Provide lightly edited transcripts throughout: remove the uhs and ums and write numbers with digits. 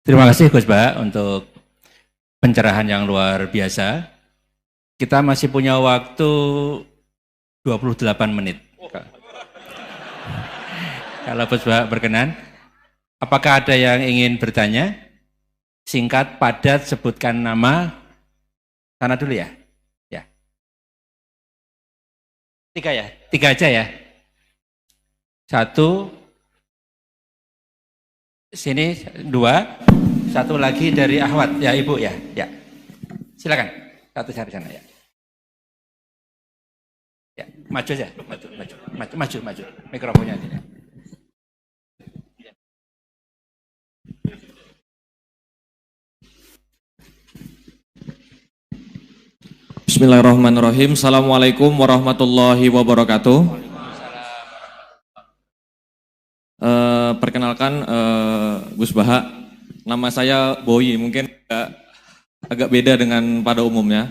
Terima kasih Gus Bah untuk pencerahan yang luar biasa. Kita masih punya waktu 28 menit. Kalau Gus Bah berkenan, apakah ada yang ingin bertanya? Singkat, padat, sebutkan nama. Sana dulu ya. Ya. Tiga ya? Tiga aja ya? Satu. Sini dua. Satu lagi dari Ahwat, ya Ibu ya. Ya. Silakan. Satu dari sana ya. Ya, maju aja. Maju. Mikrofonnya ini. Bismillahirrahmanirrahim. Assalamualaikum warahmatullahi wabarakatuh. Perkenalkan Gus Baha, nama saya Boyi, mungkin agak beda dengan pada umumnya.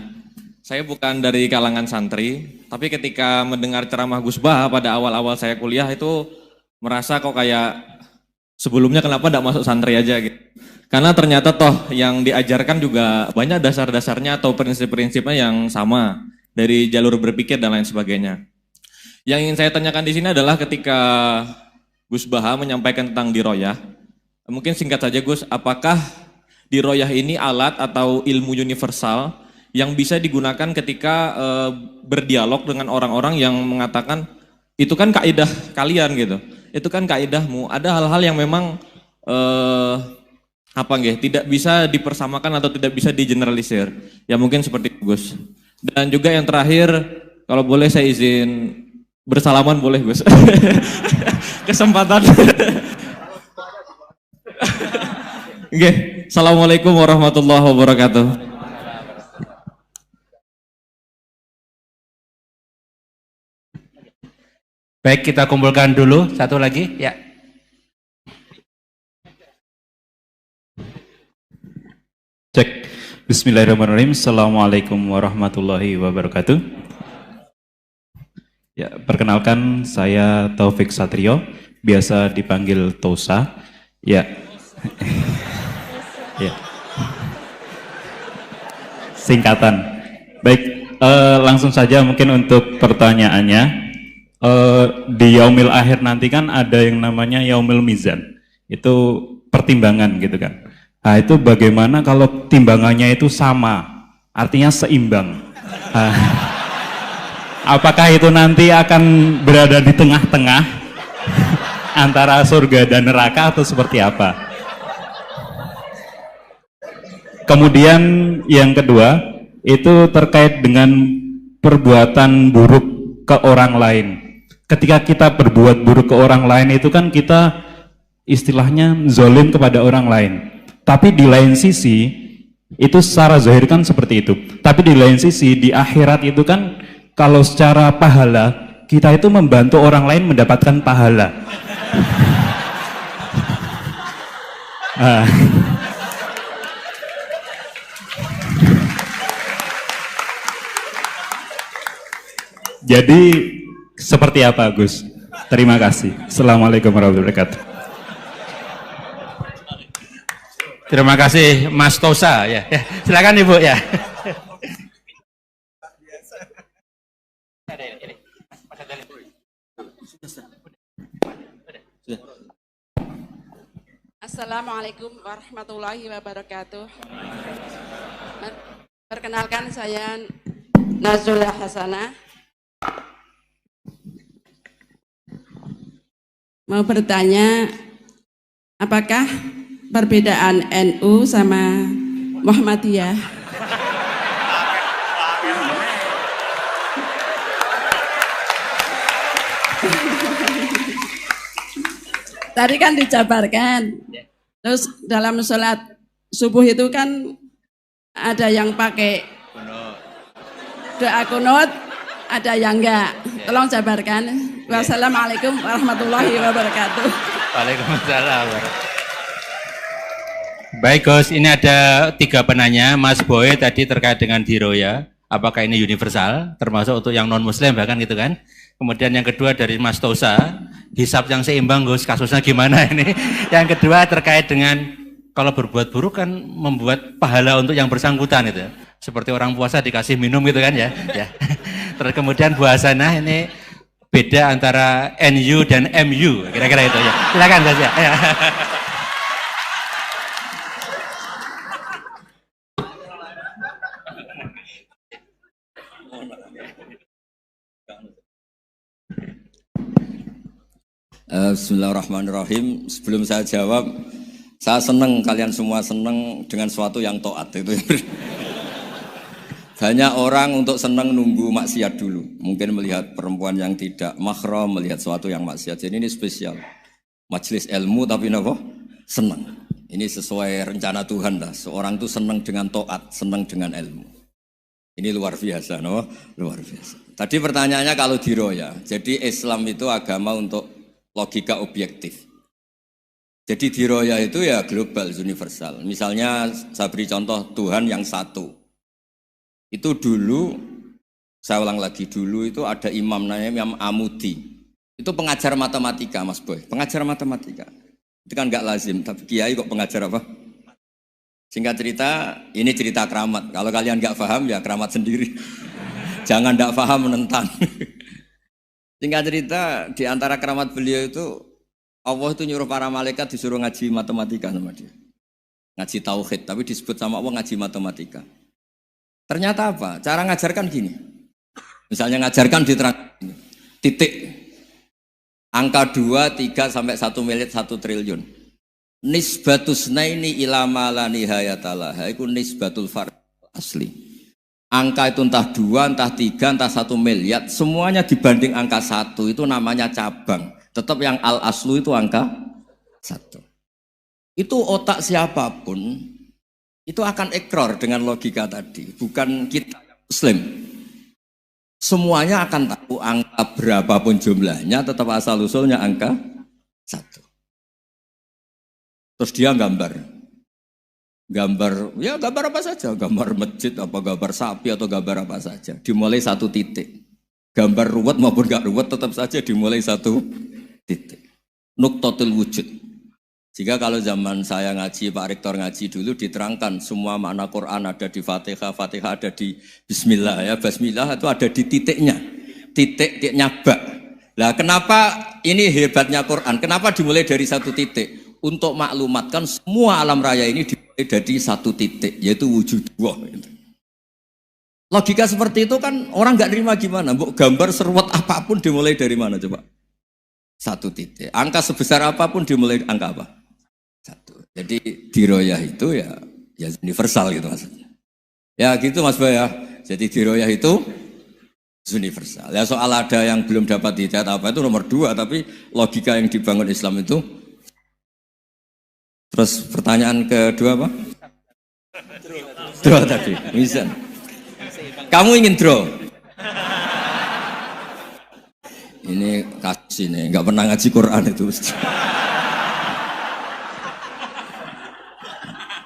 Saya bukan dari kalangan santri, tapi ketika mendengar ceramah Gus Baha pada awal-awal saya kuliah itu merasa kok kayak sebelumnya kenapa tidak masuk santri aja gitu. Karena ternyata toh yang diajarkan juga banyak dasar-dasarnya atau prinsip-prinsipnya yang sama dari jalur berpikir dan lain sebagainya. Yang ingin saya tanyakan di sini adalah ketika Gus Baha menyampaikan tentang diroyah, mungkin singkat saja Gus, apakah diroyah ini alat atau ilmu universal yang bisa digunakan ketika berdialog dengan orang-orang yang mengatakan itu kan kaidah kalian gitu, itu kan kaidahmu, ada hal-hal yang memang tidak bisa dipersamakan atau tidak bisa digeneralisir, ya mungkin seperti itu Gus. Dan juga yang terakhir, kalau boleh saya izin bersalaman boleh Gus. Kesempatan. Oke, Assalamualaikum warahmatullahi wabarakatuh. Baik, kita kumpulkan dulu satu lagi ya. Cek. Bismillahirrahmanirrahim. Assalamualaikum warahmatullahi wabarakatuh. Ya, perkenalkan saya Taufik Satrio, biasa dipanggil Tosa. Ya. Ya. Singkatan. Baik, langsung saja mungkin untuk pertanyaannya. Di Yaumil Akhir nanti kan ada yang namanya Yaumil Mizan. Itu pertimbangan gitu kan. Nah, itu bagaimana kalau timbangannya itu sama, artinya seimbang. Apakah itu nanti akan berada di tengah-tengah antara surga dan neraka atau seperti apa? Kemudian yang kedua, itu terkait dengan perbuatan buruk ke orang lain. Ketika kita berbuat buruk ke orang lain itu kan kita istilahnya zalim kepada orang lain. Tapi di lain sisi, itu secara zahir kan seperti itu. Tapi di lain sisi, di akhirat itu kan kalau secara pahala, kita itu membantu orang lain mendapatkan pahala. Jadi seperti apa Gus? Terima kasih. Assalamualaikum warahmatullahi wabarakatuh. Terima kasih Mas Tosa ya. Silakan Ibu ya. Assalamualaikum warahmatullahi wabarakatuh. Perkenalkan saya Nazula Hasanah. Mau bertanya, apakah perbedaan NU sama Muhammadiyah? Tadi kan dijabarkan, terus dalam sholat subuh itu kan ada yang pakai doa kunut, ada yang enggak. Tolong jabarkan. Wassalamualaikum warahmatullahi wabarakatuh. Waalaikumsalam. Baik Gus, ini ada 3 penanya. Mas Boy tadi terkait dengan diroya, apakah ini universal, termasuk untuk yang non muslim bahkan gitu kan. Kemudian yang kedua dari Mas Tosa, hisab yang seimbang Gus, kasusnya gimana ini. Yang kedua terkait dengan kalau berbuat buruk kan membuat pahala untuk yang bersangkutan itu. Seperti orang puasa dikasih minum gitu kan ya. Ya. Terus kemudian buasana ini beda antara NU dan MU, kira-kira itu ya. Silakan saja. Ya. Bismillahirrahmanirrahim. Sebelum saya jawab, saya senang kalian semua senang dengan sesuatu yang taat itu. Banyak orang untuk senang nunggu maksiat dulu. Mungkin melihat perempuan yang tidak mahram, melihat sesuatu yang maksiat. Jadi ini spesial. Majelis ilmu tapi apa? Senang. Ini sesuai rencana Tuhan lah. Seorang itu senang dengan taat, senang dengan ilmu. Ini luar biasa, no? Luar biasa. Tadi pertanyaannya kalau diroya. Jadi Islam itu agama untuk logika objektif. Jadi diroya itu ya global, universal. Misalnya saya beri contoh Tuhan yang satu. Itu dulu, saya ulang lagi, dulu itu ada imam namanya Imam Amudi. Itu pengajar matematika, Mas Boy. Pengajar matematika. Itu kan nggak lazim, tapi kiai kok pengajar apa? Singkat cerita, ini cerita keramat. Kalau kalian nggak paham ya keramat sendiri. Jangan nggak paham menentang. Singkat cerita, di antara keramat beliau itu, Allah itu nyuruh para malaikat disuruh ngaji matematika sama dia. Ngaji tauhid, tapi disebut sama Allah ngaji matematika. Ternyata apa? Cara ngajarkan gini. Misalnya ngajarkan diterang gini. Titik. Angka 2, 3, sampai 1 miliar, 1 triliun. Nisbatus naini ilama la nihayatalah. Itu nisbatul fard asli. Angka itu entah 2, entah 3, entah 1 miliar, semuanya dibanding angka 1 itu namanya cabang. Tetap yang al-aslu itu angka 1. Itu otak siapapun, itu akan ikrar dengan logika tadi. Bukan kita Muslim. Semuanya akan tahu angka berapapun jumlahnya, tetap asal-usulnya angka 1. Terus dia gambar ya gambar apa saja, gambar masjid, apa gambar sapi atau gambar apa saja, dimulai 1 titik. Gambar ruwet maupun gak ruwet tetap saja dimulai 1 titik. Nuktotul wujud. Jika kalau zaman saya ngaji, Pak Rektor ngaji dulu diterangkan semua makna Quran ada di Fatihah, Fatihah ada di Bismillah ya, Bismillah itu ada di titiknya, titiknya bak. Nah kenapa ini hebatnya Quran? Kenapa dimulai dari 1 titik? Untuk maklumatkan semua alam raya ini dimulai dari 1 titik, yaitu wujud Allah. Logika seperti itu kan orang nggak nerima gimana? Mbok gambar seruat apapun dimulai dari mana coba? 1 titik. Angka sebesar apapun dimulai angka apa? 1. Jadi diroyah itu ya universal gitu maksudnya. Ya gitu Mas Bay ya. Jadi diroyah itu universal. Ya soal ada yang belum dapat hidayat apa itu nomor 2, tapi logika yang dibangun Islam itu. Terus pertanyaan kedua apa? Draw tadi, bisa. Kamu ingin draw? Ini kasus ini, nggak pernah ngaji Quran itu.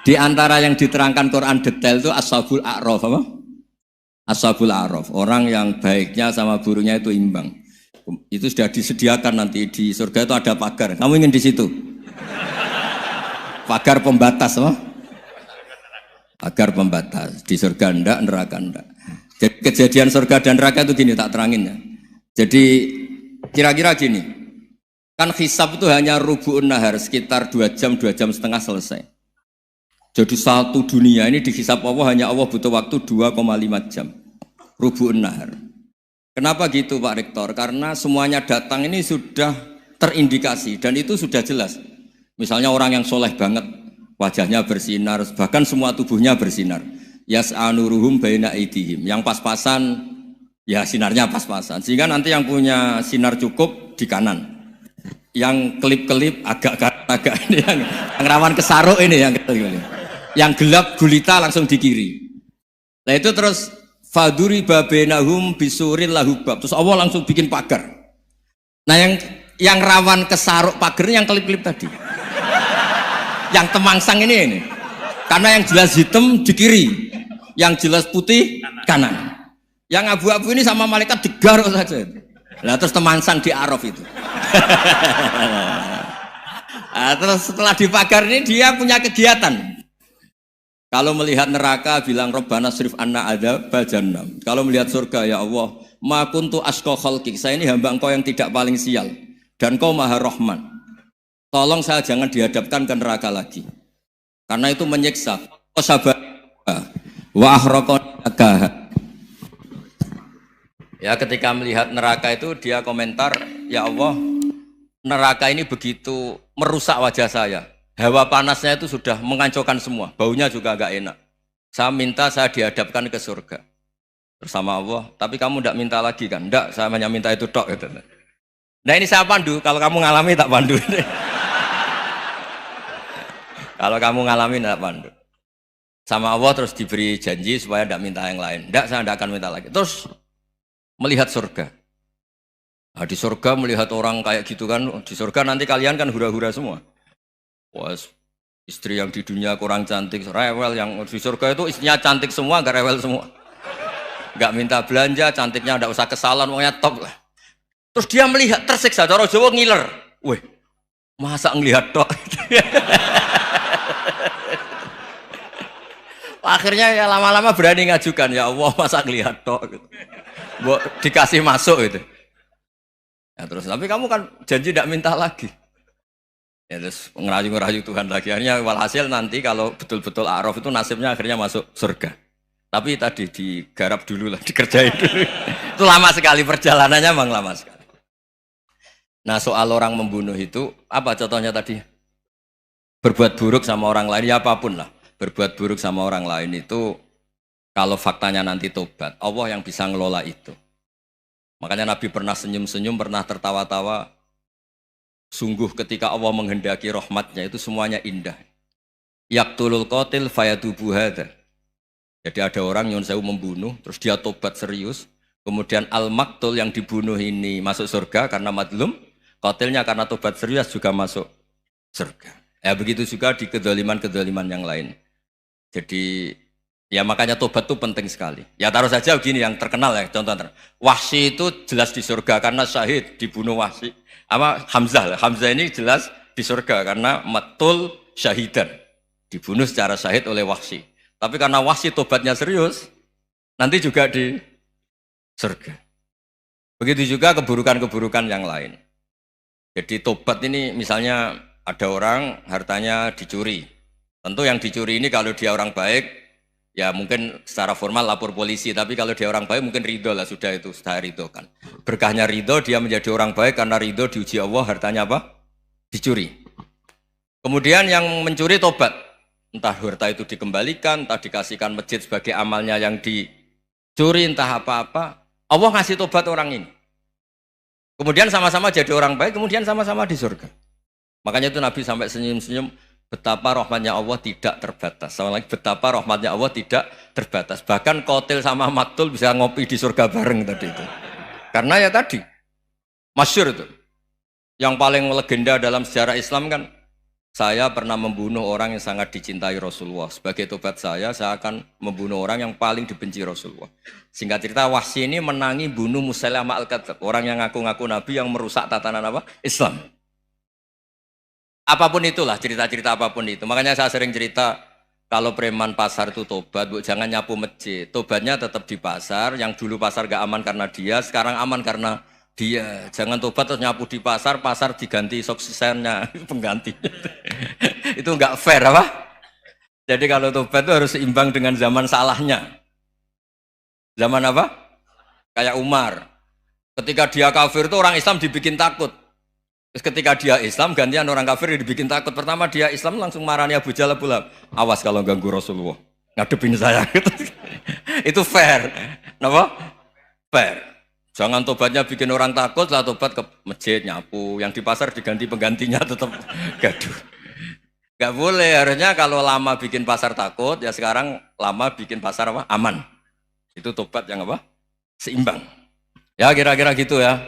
Di antara yang diterangkan Quran detail itu Ashabul A'raf apa? Ashabul A'raf, orang yang baiknya sama buruknya itu imbang. Itu sudah disediakan nanti di surga itu ada pagar. Kamu ingin di situ? Pagar pembatas, apa? Pagar pembatas. Di surga enggak, neraka enggak. Jadi kejadian surga dan neraka itu gini, tak terangin ya. Jadi kira-kira gini, kan hisab itu hanya rubu'un nahar, sekitar 2 jam, 2 jam setengah selesai. Jadi satu dunia ini dihisab Allah, hanya Allah butuh waktu 2,5 jam. Rubu'un nahar. Kenapa gitu Pak Rektor? Karena semuanya datang ini sudah terindikasi dan itu sudah jelas. Misalnya orang yang soleh banget, wajahnya bersinar, bahkan semua tubuhnya bersinar. Yas'anuruhum baina aidihim. Yang pas-pasan, ya sinarnya pas-pasan. Sehingga nanti yang punya sinar cukup di kanan. Yang kelip-kelip agak ini, yang rawan kesaruk ini. Yang gelap gulita langsung di kiri. Nah itu terus, faduriba bainahum bisuril lahubab. Terus Allah langsung bikin pagar. Nah yang rawan kesaruk pagarnya yang kelip-kelip tadi. Yang temangsang ini. Karena yang jelas hitam di kiri, yang jelas putih kanan. Yang abu-abu ini sama malaikat digaruk saja. Lah terus temangsang di Araf itu. Nah, terus setelah dipagar ini dia punya kegiatan. Kalau melihat neraka bilang Rabbana srif anna adzabal jahannam. Kalau melihat surga ya Allah, ma kuntu asqa khalqik. Saya ini hamba Engkau yang tidak paling sial dan Kau Maha Rahman. Tolong saya jangan dihadapkan ke neraka lagi. Karena itu menyiksa. Sabar wa ahraqaka. Ya ketika melihat neraka itu dia komentar, ya Allah, neraka ini begitu merusak wajah saya. Hawa panasnya itu sudah menghancurkan semua, baunya juga agak enak. Saya minta saya dihadapkan ke surga bersama Allah, tapi kamu tidak minta lagi kan? Tidak, saya hanya minta itu tok. Gitu. Nah ini saya pandu, kalau kamu ngalami tak pandu. Kalau kamu ngalami tak pandu. Sama Allah terus diberi janji supaya tidak minta yang lain. Tidak, saya tidak akan minta lagi. Terus melihat surga. Nah, di surga melihat orang kayak gitu kan, di surga nanti kalian kan hura-hura semua. Wah, istri yang di dunia kurang cantik, rewel, yang di surga itu istrinya cantik semua, gak rewel semua. Gak minta belanja, cantiknya gak usah kesalahan, pokoknya top lah. Terus dia melihat, tersiksa, cara Jawa ngiler. Wih, masa ngelihat tok? Akhirnya ya lama-lama berani ngajukan, ya Allah masa ngelihat tok? Gitu. Dikasih masuk gitu. Ya, terus, tapi kamu kan janji gak minta lagi. Ya terus ngerayu-ngerayu Tuhan lagi. Akhirnya walhasil nanti kalau betul-betul A'raf itu nasibnya akhirnya masuk surga. Tapi tadi digarap dulu lah, dikerjain dulu. Itu lama sekali perjalanannya, memang lama sekali. Nah soal orang membunuh itu, apa contohnya tadi? Berbuat buruk sama orang lain, ya apapun lah. Berbuat buruk sama orang lain itu, kalau faktanya nanti tobat, Allah yang bisa ngelola itu. Makanya Nabi pernah senyum-senyum, pernah tertawa-tawa. Sungguh ketika Allah menghendaki rahmatnya itu semuanya indah. Yaqtulul qatil fayatubu hadza. Jadi ada orang nyun sewu membunuh, terus dia tobat serius. Kemudian al-maktul yang dibunuh ini masuk surga karena madlum. Qatilnya karena tobat serius juga masuk surga. Ya begitu juga di kedoliman-kedoliman yang lain. Jadi ya makanya tobat itu penting sekali. Ya taruh saja begini yang terkenal ya, contoh. Wahsy itu jelas di surga karena syahid dibunuh Wahsy. Apa Hamzah ini jelas di surga karena matul syahidan, dibunuh secara syahid oleh Wahsy. Tapi karena Wahsy tobatnya serius, nanti juga di surga. Begitu juga keburukan-keburukan yang lain. Jadi tobat ini misalnya ada orang hartanya dicuri. Tentu yang dicuri ini kalau dia orang baik, ya mungkin secara formal lapor polisi, tapi kalau dia orang baik mungkin ridho lah, sudah itu, sudah ridho kan. Berkahnya ridho, dia menjadi orang baik karena ridho diuji Allah, hartanya apa? Dicuri. Kemudian yang mencuri tobat, entah harta itu dikembalikan, entah dikasihkan masjid sebagai amalnya yang dicuri, entah apa-apa. Allah ngasih tobat orang ini. Kemudian sama-sama jadi orang baik, kemudian sama-sama di surga. Makanya itu Nabi sampai senyum-senyum, betapa rahmatnya Allah tidak terbatas. Sama lagi, betapa rahmatnya Allah tidak terbatas. Bahkan qatil sama maktul bisa ngopi di surga bareng tadi itu. Karena ya tadi, masyhur itu. Yang paling legenda dalam sejarah Islam kan, saya pernah membunuh orang yang sangat dicintai Rasulullah. Sebagai tobat saya akan membunuh orang yang paling dibenci Rasulullah. Singkat cerita, Wahsy ini menangi bunuh Musailamah al-Kadzdzab. Orang yang ngaku-ngaku Nabi yang merusak tatanan apa? Islam. Apapun itulah, cerita-cerita apapun itu. Makanya saya sering cerita, kalau preman pasar itu tobat, bu, jangan nyapu masjid. Tobatnya tetap di pasar, yang dulu pasar gak aman karena dia, sekarang aman karena dia. Jangan tobat terus nyapu di pasar, pasar diganti suksesennya, pengganti. Itu gak fair apa? Jadi kalau tobat itu harus seimbang dengan zaman salahnya. Zaman apa? Kayak Umar. Ketika dia kafir itu orang Islam dibikin takut. Terus ketika dia Islam, gantian orang kafir dibikin takut. Pertama dia Islam langsung marahnya Abu Jahal, Abu Lahab. Awas kalau ganggu Rasulullah, ngadepin saya. Itu fair. Kenapa? Fair. Jangan tobatnya bikin orang takut, lah tobat ke masjid, nyapu. Yang di pasar diganti penggantinya tetap gaduh. Gak boleh, harusnya kalau lama bikin pasar takut, ya sekarang lama bikin pasar apa? Aman. Itu tobat yang apa? Seimbang. Ya kira-kira gitu ya.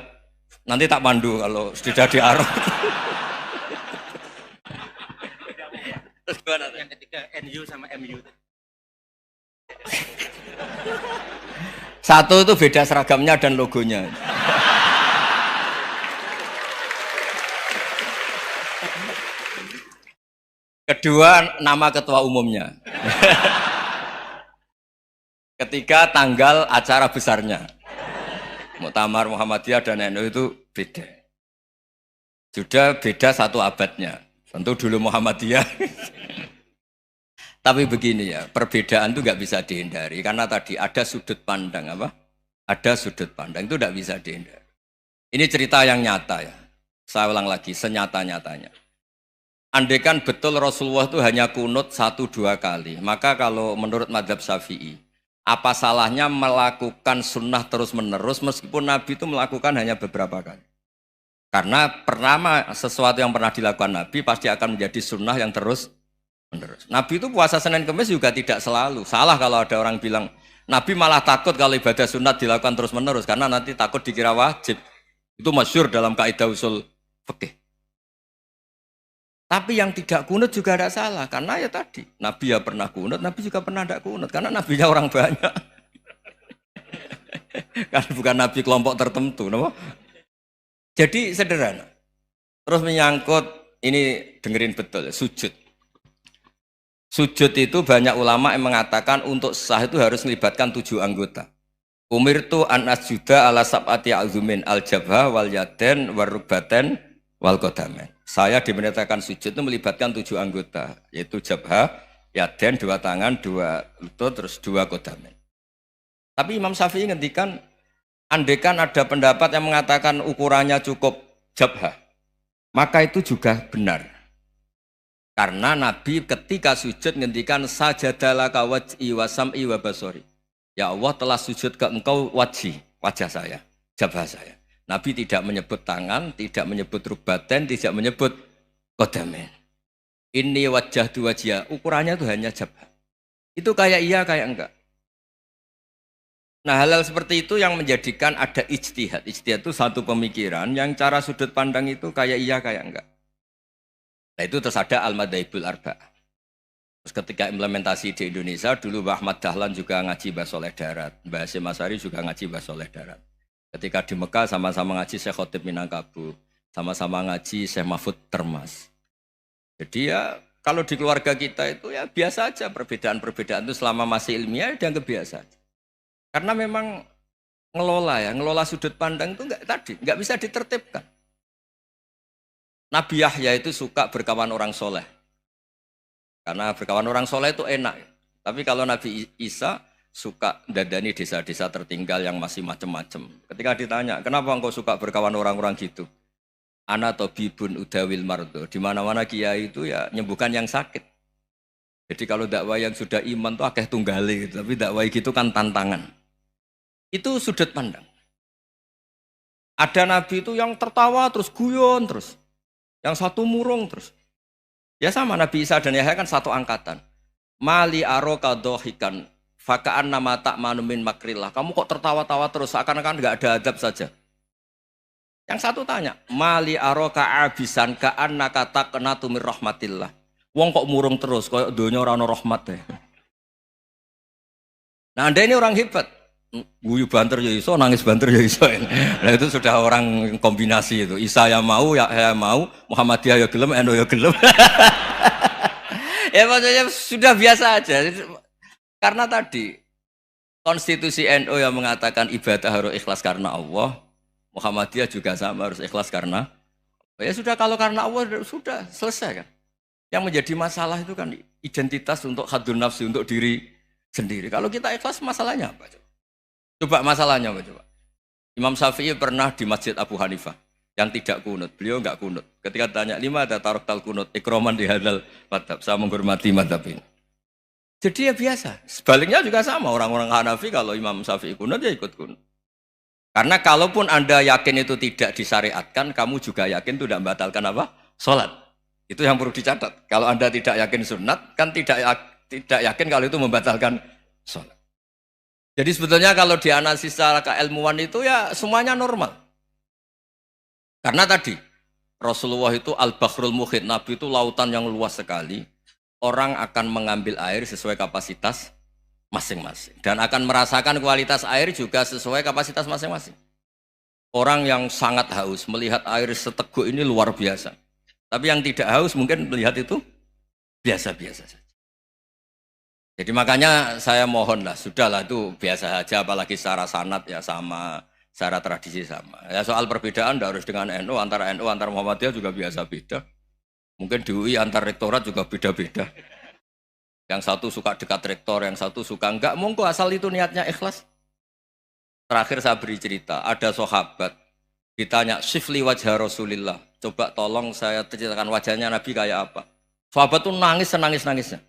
Nanti tak pandu kalau sudah di A'raf. Terus gimana? Yang ketiga NU sama MU. Satu itu beda seragamnya dan logonya. Kedua, nama ketua umumnya. Ketiga, tanggal acara besarnya. Muktamar Muhammadiyah dan NU itu beda. Sudah beda 1 abadnya. Tentu dulu Muhammadiyah. Tapi begini ya, perbedaan itu nggak bisa dihindari. Karena tadi ada sudut pandang apa? Ada sudut pandang, itu nggak bisa dihindari. Ini cerita yang nyata ya. Saya ulang lagi, senyata-nyatanya. Andaikan betul Rasulullah itu hanya kunut 1-2 kali, maka kalau menurut mazhab Syafi'i, apa salahnya melakukan sunnah terus-menerus meskipun Nabi itu melakukan hanya beberapa kali? Karena pertama sesuatu yang pernah dilakukan Nabi pasti akan menjadi sunnah yang terus-menerus. Nabi itu puasa Senin Kemis juga tidak selalu. Salah kalau ada orang bilang, Nabi malah takut kalau ibadah sunat dilakukan terus-menerus karena nanti takut dikira wajib. Itu masyhur dalam kaidah usul fikih. Tapi yang tidak kunut juga tidak salah, karena ya tadi, Nabi ya pernah kunut, Nabi juga pernah tidak kunut, karena Nabinya orang banyak. Karena bukan Nabi kelompok tertentu, no? Jadi sederhana. Terus menyangkut, ini dengerin betul, sujud. Sujud itu banyak ulama yang mengatakan untuk sah itu harus melibatkan 7 anggota. Umirtu an asjuda ala sab'ati azumin al-jabha wal yaden warukbaten wal qadamen. Saya diperintahkan sujud itu melibatkan 7 anggota, yaitu jabha, yaden 2 tangan, 2 lutut, terus 2 qadamen. Tapi Imam Syafi'i ngendikan, andaikan ada pendapat yang mengatakan ukurannya cukup jabha, maka itu juga benar. Karena Nabi ketika sujud ngendikan sajadalaka wajhi wa sam'i wa basori. Ya Allah telah sujud ke engkau wajah saya, jabha saya. Nabi tidak menyebut tangan, tidak menyebut rukbaten, tidak menyebut qadamen. Ini wajah dua wajah, ukurannya itu hanya jabha. Itu kayak iya, kayak enggak. Nah hal-hal seperti itu yang menjadikan ada ijtihad. Ijtihad itu satu pemikiran yang cara sudut pandang itu kayak iya, kayak enggak. Nah itu terus ada al-madhaibul arba'ah. Terus ketika implementasi di Indonesia, dulu Mbah Ahmad Dahlan juga ngaji Basoleh Darat, Mbah Hasyim Asy'ari juga ngaji Basoleh Darat. Ketika di Mekah sama-sama ngaji Syekh Khotib Minangkabau, sama-sama ngaji Syekh Mahfud Termas. Jadi ya kalau di keluarga kita itu ya biasa aja, perbedaan-perbedaan itu selama masih ilmiah dianggap biasa aja. Karena memang ngelola sudut pandang itu nggak bisa ditertibkan. Nabi Yahya itu suka berkawan orang soleh. Karena berkawan orang soleh itu enak. Tapi kalau Nabi Isa suka dadani desa-desa tertinggal yang masih macam-macam. Ketika ditanya, kenapa engkau suka berkawan orang-orang gitu? Ana tabibun udawil mardo. Di mana-mana kiai itu ya nyembuhkan yang sakit. Jadi kalau dakwah yang sudah iman tuh akeh tunggale gitu. Tapi dakwah gitu kan tantangan. Itu sudut pandang. Ada nabi itu yang tertawa terus guyon terus. Yang satu murung terus. Ya sama Nabi Isa dan Yahya kan satu angkatan. Mali aroka dohikan fakaan nama tak manumin makrillah. Kamu kok tertawa-tawa terus seakan-akan nggak ada adab saja. Yang satu tanya, mali aroka abisan kaan nakata kena tumir rahmatillah. Wong kok murung terus, kok dunia orang rahmat deh. Nah anda ini orang hebat. Guyu banter ya iso, nangis banter ya iso. Nah itu sudah orang kombinasi itu. Isa ya mau, ya mau, Muhammadiyah ya gelem, NU ya gelem. Ya maksudnya sudah biasa aja. Karena tadi konstitusi NU yang mengatakan ibadah harus ikhlas karena Allah, Muhammadiyah juga sama harus ikhlas karena ya sudah, kalau karena Allah sudah selesai kan. Yang menjadi masalah itu kan identitas untuk hadun nafsi, untuk diri sendiri. Kalau kita ikhlas masalahnya apa? Coba masalahnya apa coba? Imam Syafi'i pernah di Masjid Abu Hanifah yang tidak kunut. Beliau enggak kunut. Ketika tanya, 5 ada tarok tal kunut, ikroman di hadal madhab. Saya menghormati madhab ini. Jadi ya biasa. Sebaliknya juga sama. Orang-orang Hanafi kalau Imam Syafi'i kunut ya ikut kunut. Karena kalaupun Anda yakin itu tidak disyariatkan, kamu juga yakin itu tidak membatalkan apa? Sholat. Itu yang perlu dicatat. Kalau Anda tidak yakin sunat, kan tidak yakin kalau itu membatalkan sholat. Jadi sebetulnya kalau dianalisis secara keilmuan itu ya semuanya normal. Karena tadi Rasulullah itu al-Bahrul Muhit, Nabi itu lautan yang luas sekali. Orang akan mengambil air sesuai kapasitas masing-masing. Dan akan merasakan kualitas air juga sesuai kapasitas masing-masing. Orang yang sangat haus melihat air seteguk ini luar biasa. Tapi yang tidak haus mungkin melihat itu biasa-biasa saja. Jadi makanya saya mohonlah, sudahlah itu biasa saja, apalagi secara sanad ya sama, secara tradisi sama. Ya soal perbedaan tidak harus dengan NU, antara Muhammadiyah juga biasa beda. Mungkin di UI antar rektorat juga beda-beda. Yang satu suka dekat rektor, yang satu suka enggak. Monggo asal itu niatnya ikhlas. Terakhir saya beri cerita, ada sahabat ditanya, "Sifli wajah Rasulillah." Coba tolong saya ceritakan wajahnya Nabi kayak apa. Sahabat tuh nangis senangis-nangisnya.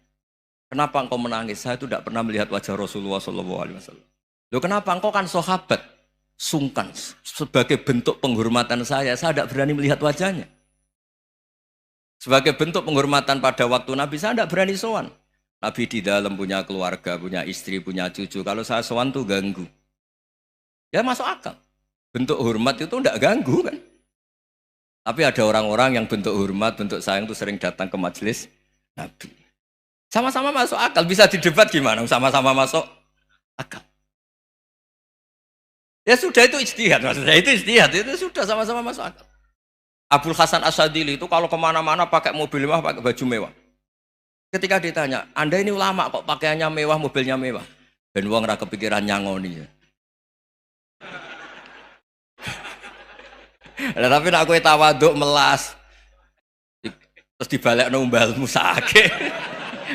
Kenapa engkau menangis? Saya itu tidak pernah melihat wajah Rasulullah SAW. Loh kenapa? Engkau kan sahabat. Sungkan. Sebagai bentuk penghormatan saya tidak berani melihat wajahnya. Sebagai bentuk penghormatan pada waktu Nabi, saya tidak berani sowan. Nabi di dalam punya keluarga, punya istri, punya cucu. Kalau saya sowan tuh ganggu. Ya masuk akal. Bentuk hormat itu tidak ganggu kan. Tapi ada orang-orang yang bentuk hormat, bentuk sayang itu sering datang ke majelis Nabi. Sama-sama masuk akal, bisa didebat gimana? Sama-sama masuk akal. Ya sudah itu ijtihad, maksudnya itu ijtihad, itu sudah sama-sama masuk akal. Abul Hasan Asyadili itu kalau kemana-mana pakai mobil mewah, pakai baju mewah. Ketika ditanya, Anda ini ulama kok pakaiannya mewah, mobilnya mewah? Ben wong ra kepikiran nyangoni. Nah, tapi nak kowe tawaduk melas, terus dibalekno umbalmu sakit.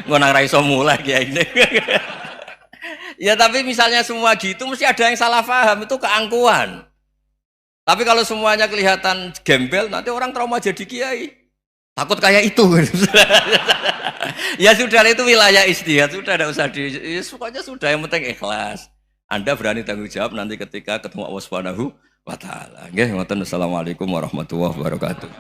Ngono ra iso mulai kiai ini. Ya tapi misalnya semua gitu mesti ada yang salah paham, itu keangkuhan. Tapi kalau semuanya kelihatan gembel, nanti orang trauma jadi kiai. Takut kayak itu. Ya sudah, itu wilayah ijtihad, sudah tidak usah ya, pokoknya sudah, yang penting ikhlas. Anda berani tanggung jawab nanti ketika ketemu Allah Subhanahu wa taala. Nggih, ngoten. Assalamualaikum warahmatullahi wabarakatuh.